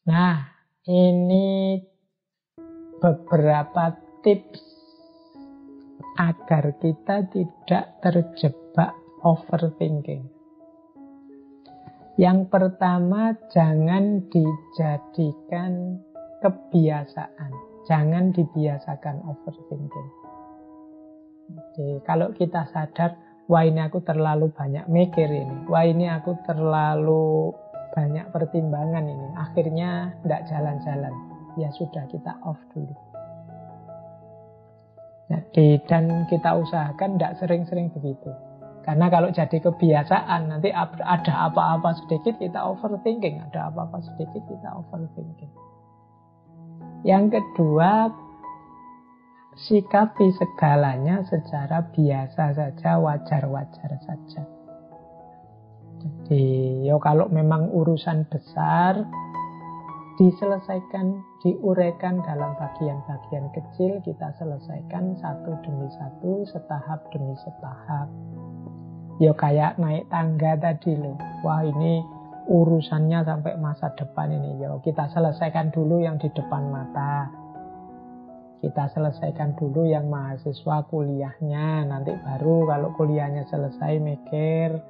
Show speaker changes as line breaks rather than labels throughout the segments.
Nah, ini beberapa tips agar kita tidak terjebak overthinking. Yang pertama, jangan dijadikan kebiasaan. Jangan dibiasakan overthinking. Jadi, kalau kita sadar, wah ini aku terlalu banyak mikir ini, wah ini aku terlalu banyak pertimbangan ini, akhirnya tidak jalan-jalan, ya sudah, kita off dulu. Jadi, dan kita usahakan tidak sering-sering begitu. Karena kalau jadi kebiasaan, nanti ada apa-apa sedikit kita overthinking, ada apa-apa sedikit kita overthinking. Yang kedua, sikapi segalanya secara biasa saja, wajar-wajar saja. Jadi, kalau memang urusan besar, diselesaikan, diuraikan dalam bagian-bagian kecil, kita selesaikan satu demi satu, setahap demi setahap. Kayak naik tangga tadi loh. Wah, ini urusannya sampai masa depan ini. Kita selesaikan dulu yang di depan mata. Kita selesaikan dulu yang mahasiswa kuliahnya. Nanti baru kalau kuliahnya selesai mikir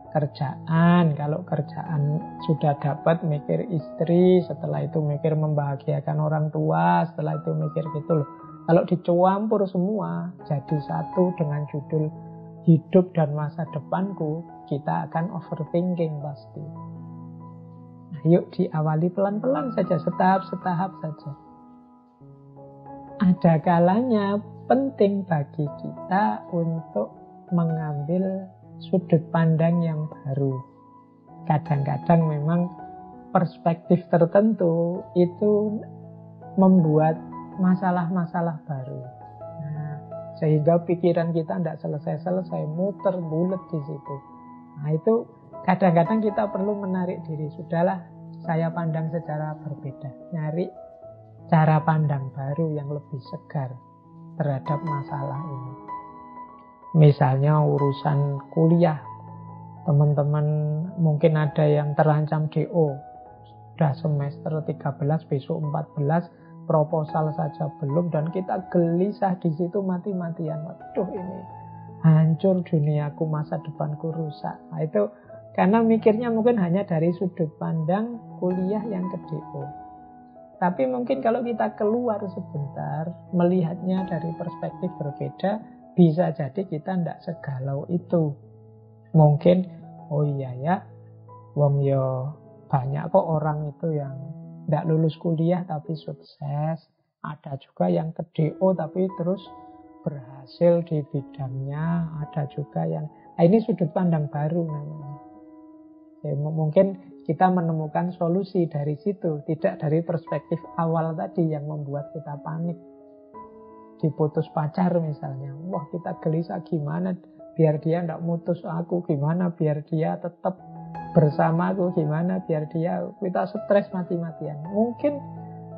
kerjaan. Kalau kerjaan sudah dapat, mikir istri. Setelah itu mikir membahagiakan orang tua. Setelah itu mikir gitu loh. Kalau dicampur semua jadi satu dengan judul hidup dan masa depanku, kita akan overthinking pasti. Nah, yuk diawali pelan-pelan saja, setahap-setahap saja. Ada kalanya penting bagi kita untuk mengambil sudut pandang yang baru. Kadang-kadang memang perspektif tertentu itu membuat masalah-masalah baru. Sehingga pikiran kita tidak selesai-selesai, muter bulet di situ. Nah, itu kadang-kadang kita perlu menarik diri. Sudahlah, saya pandang secara berbeda. Nyari cara pandang baru yang lebih segar terhadap masalah ini. Misalnya urusan kuliah. Teman-teman mungkin ada yang terancam DO. Sudah semester 13, besok 14, proposal saja belum, dan kita gelisah di situ mati-matian. Waduh, ini hancur duniaku, masa depanku rusak. Nah, itu karena mikirnya mungkin hanya dari sudut pandang kuliah yang ke DO. Tapi mungkin kalau kita keluar sebentar, melihatnya dari perspektif berbeda, bisa jadi kita tidak segalau itu. Mungkin, oh iya ya, wong yo banyak kok orang itu yang tidak lulus kuliah tapi sukses. Ada juga yang ke DO tapi terus berhasil di bidangnya. Ada juga yang ini sudut pandang baru namanya. Mungkin kita menemukan solusi dari situ, tidak dari perspektif awal tadi yang membuat kita panik. Diputus pacar misalnya, wah kita gelisah, gimana biar dia tidak mutus aku, gimana biar dia tetap bersama aku, gimana biar dia, kita stres mati-matian. Mungkin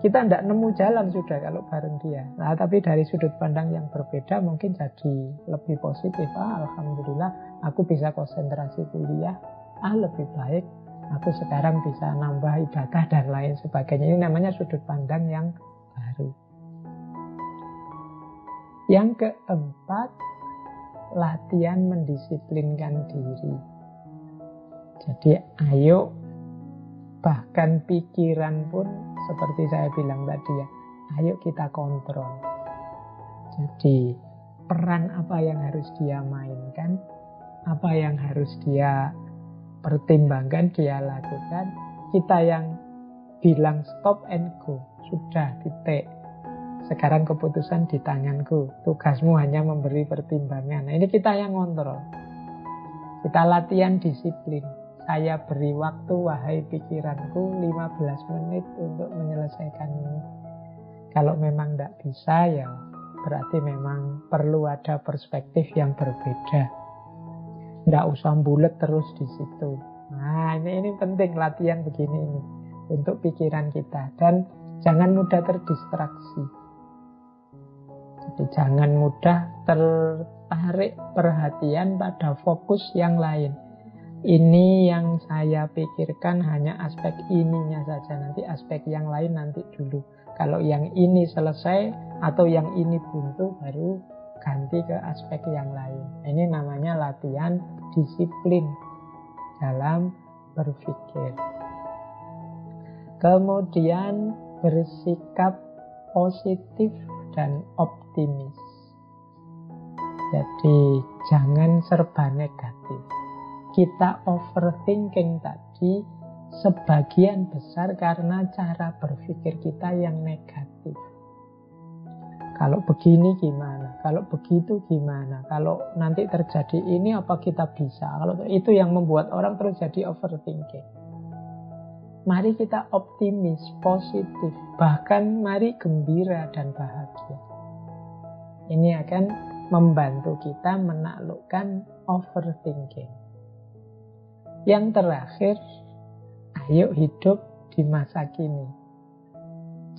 kita tidak nemu jalan sudah kalau bareng dia. Nah, tapi dari sudut pandang yang berbeda mungkin jadi lebih positif. Alhamdulillah aku bisa konsentrasi kuliah, lebih baik aku sekarang bisa nambah ibadah dan lain sebagainya. Ini namanya sudut pandang yang baru. Yang keempat, latihan mendisiplinkan diri. Jadi ayo, bahkan pikiran pun seperti saya bilang tadi ya, ayo kita kontrol. Jadi peran apa yang harus dia mainkan, apa yang harus dia pertimbangkan, dia lakukan. Kita yang bilang stop and go, sudah, titik. Sekarang keputusan di tanganku, tugasmu hanya memberi pertimbangan. Nah, ini kita yang kontrol. Kita latihan disiplin. Saya beri waktu, wahai pikiranku, 15 menit untuk menyelesaikan ini. Kalau memang tidak bisa, ya berarti memang perlu ada perspektif yang berbeda. Tidak usah bulet terus di situ. Nah, ini penting latihan begini ini untuk pikiran kita. Dan jangan mudah terdistraksi. Jadi jangan mudah tertarik perhatian pada fokus yang lain. Ini yang saya pikirkan hanya aspek ininya saja, nanti aspek yang lain nanti dulu. Kalau yang ini selesai atau yang ini buntu, baru ganti ke aspek yang lain. Ini namanya latihan disiplin dalam berpikir. Kemudian bersikap positif dan optimis. Jadi jangan serba negatif. Kita overthinking tadi sebagian besar karena cara berpikir kita yang negatif. Kalau begini gimana? Kalau begitu gimana? Kalau nanti terjadi ini apa kita bisa? Kalau itu yang membuat orang terus jadi overthinking. Mari kita optimis, positif, bahkan mari gembira dan bahagia. Ini akan membantu kita menaklukkan overthinking. Yang terakhir, ayo hidup di masa kini.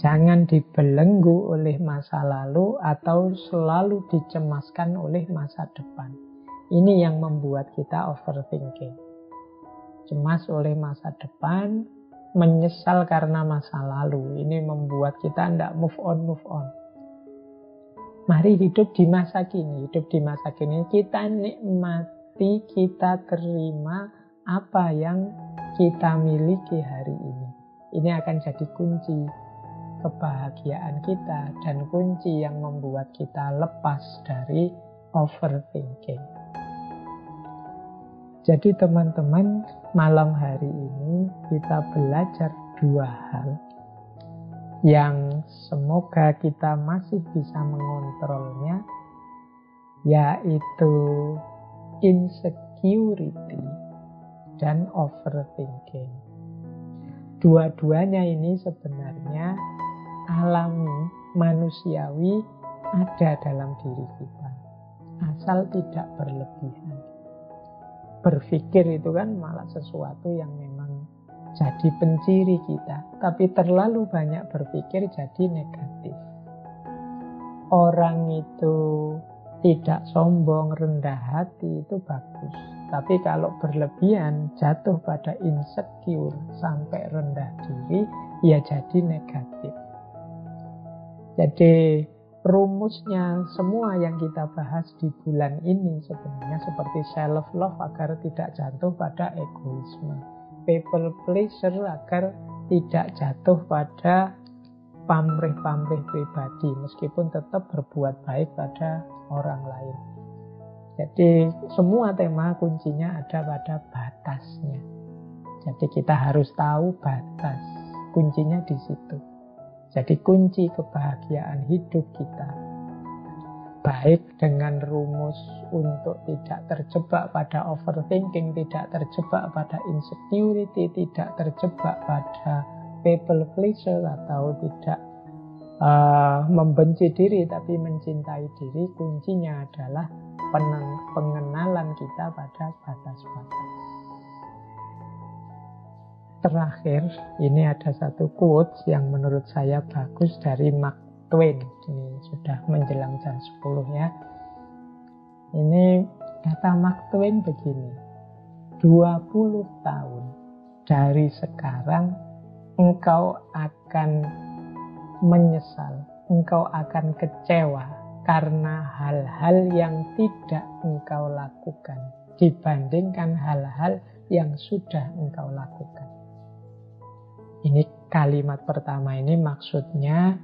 Jangan dibelenggu oleh masa lalu atau selalu dicemaskan oleh masa depan. Ini yang membuat kita overthinking. Cemas oleh masa depan, menyesal karena masa lalu. Ini membuat kita tidak move on. Mari hidup di masa kini. Hidup di masa kini kita nikmati, kita terima apa yang kita miliki hari ini. Ini akan jadi kunci kebahagiaan kita dan kunci yang membuat kita lepas dari overthinking. Jadi teman-teman, malam hari ini kita belajar 2 hal yang semoga kita masih bisa mengontrolnya, yaitu insecurity dan overthinking. Dua-duanya ini sebenarnya alami, manusiawi, ada dalam diri kita, asal tidak berlebihan. Berpikir itu kan malah sesuatu yang memang jadi penciri kita, tapi terlalu banyak berpikir jadi negatif. Orang itu tidak sombong, rendah hati, itu bagus. Tapi kalau berlebihan, jatuh pada insecure sampai rendah diri, ya jadi negatif. Jadi rumusnya semua yang kita bahas di bulan ini sebenarnya seperti self-love agar tidak jatuh pada egoisme, people pleasure agar tidak jatuh pada pamrih-pamrih pribadi, meskipun tetap berbuat baik pada orang lain. Jadi semua tema kuncinya ada pada batasnya. Jadi kita harus tahu batas, kuncinya di situ. Jadi kunci kebahagiaan hidup kita, baik dengan rumus untuk tidak terjebak pada overthinking, tidak terjebak pada insecurity, tidak terjebak pada people pleasure, atau tidak membenci diri tapi mencintai diri. Kuncinya adalah pengenalan kita pada batas-batas. Terakhir, ini ada satu quotes yang menurut saya bagus dari Mark Twain. Ini sudah menjelang jam 10 ya. Ini kata Mark Twain begini: 20 tahun dari sekarang engkau akan menyesal, engkau akan kecewa karena hal-hal yang tidak engkau lakukan dibandingkan hal-hal yang sudah engkau lakukan. Ini kalimat pertama ini maksudnya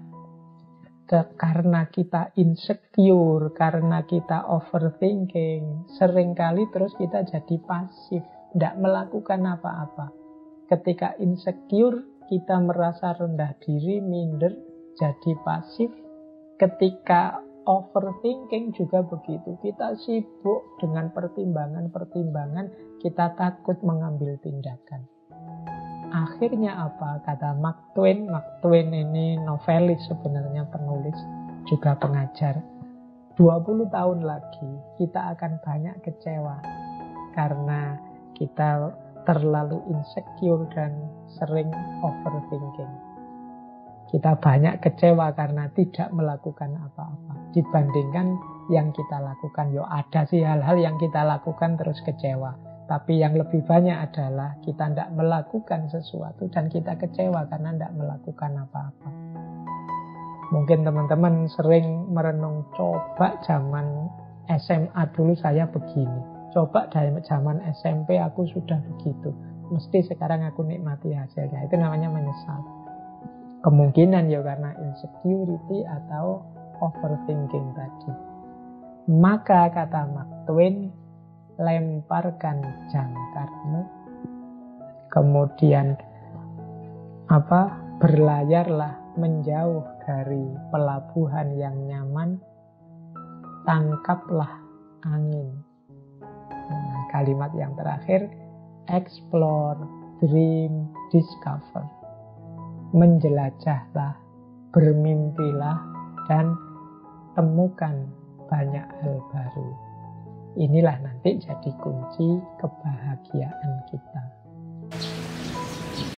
karena kita insecure, karena kita overthinking, seringkali terus kita jadi pasif, tidak melakukan apa-apa. Ketika insecure, kita merasa rendah diri, minder, jadi pasif. Ketika overthinking juga begitu, kita sibuk dengan pertimbangan-pertimbangan, kita takut mengambil tindakan. Akhirnya apa? Kata Mark Twain. Mark Twain ini novelis sebenarnya, penulis, juga pengajar. 20 tahun lagi kita akan banyak kecewa karena kita terlalu insecure dan sering overthinking. Kita banyak kecewa karena tidak melakukan apa-apa dibandingkan yang kita lakukan. Yo, ada sih hal-hal yang kita lakukan terus kecewa. Tapi yang lebih banyak adalah kita tidak melakukan sesuatu dan kita kecewa karena tidak melakukan apa-apa. Mungkin teman-teman sering merenung, coba zaman SMA dulu saya begini, coba dari zaman SMP aku sudah begitu, mesti sekarang aku nikmati hasilnya. Itu namanya menyesal. Kemungkinan ya karena insecurity atau overthinking tadi. Maka kata Mark Twain, lemparkan jangkarmu, kemudian berlayarlah menjauh dari pelabuhan yang nyaman, tangkaplah angin. Nah, kalimat yang terakhir, explore, dream, discover. Menjelajahlah, bermimpilah, dan temukan banyak hal baru. Inilah nanti jadi kunci kebahagiaan